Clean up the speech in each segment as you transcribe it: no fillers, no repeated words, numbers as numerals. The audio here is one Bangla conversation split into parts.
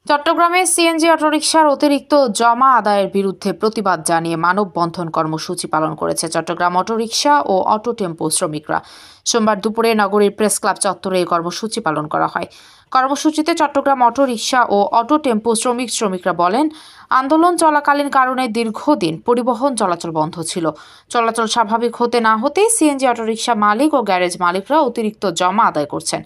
চট্টগ্রামে সিএনজি অটোরিকশার অতিরিক্ত জমা আদায়ের বিরুদ্ধে প্রতিবাদ জানিয়ে মানববন্ধন কর্মসূচি পালন করেছে চট্টগ্রাম অটোরিকশা ও অটো টেম্পো শ্রমিকরা। সোমবার দুপুরে নগরীর প্রেস ক্লাব চত্বরে এই কর্মসূচি পালন করা হয়। কর্মসূচিতে চট্টগ্রাম অটোরিকশা ও অটো টেম্পো শ্রমিকরা বলেন, আন্দোলন চলাকালীন কারণে দীর্ঘদিন পরিবহন চলাচল বন্ধ ছিল। চলাচল স্বাভাবিক হতে না হতেই সিএনজি অটোরিকশা মালিক ও গ্যারেজ মালিকরা অতিরিক্ত জমা আদায় করছেন।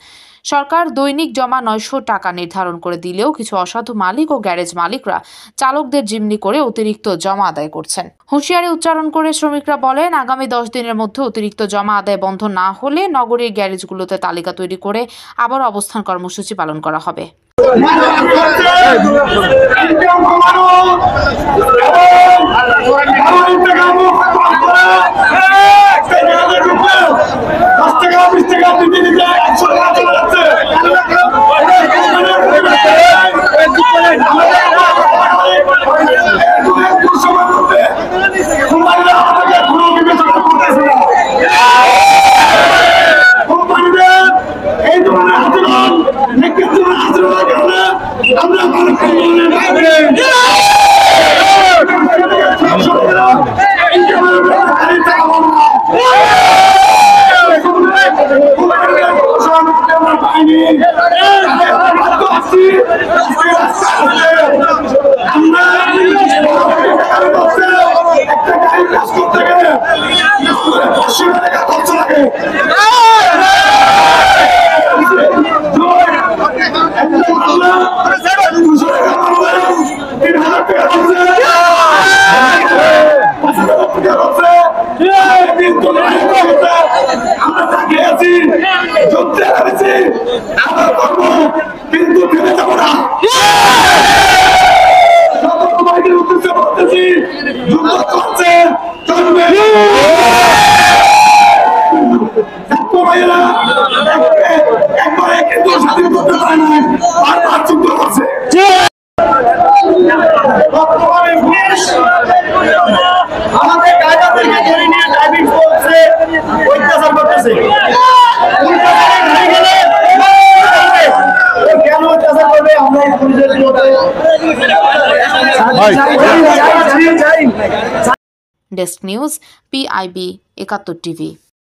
সরকার দৈনিক জমা 900 টাকা নির্ধারণ করে দিলেও কিছু অসাধু মালিক ও গ্যারেজ মালিকরা চালকদের জিম্মি করে অতিরিক্ত জমা আদায় করছেন। হুঁশিয়ারি উচ্চারণ করে শ্রমিকরা বলেন, আগামী 10 দিনের মধ্যে অতিরিক্ত জমা আদায় বন্ধ না হলে নগরীর গ্যারেজগুলোতে তালিকা তৈরি করে আবার অবস্থান কর্মসূচি পালন করা হবে। কিন্তু ফেলে যাবো না। যুদ্ধ চলছে, চলবে। একবারে কিন্তু স্বাধীন করতে পারে না, বারবার যুদ্ধ করছে। আমাদের কায়দাদেরকে ধরে নিয়ে ড্রাইভিং করছে, অত্যাচার করতেছে। কেন অত্যাচার করবে? আমরা ডেস্ক নিউজ, PIB 71 টিভি।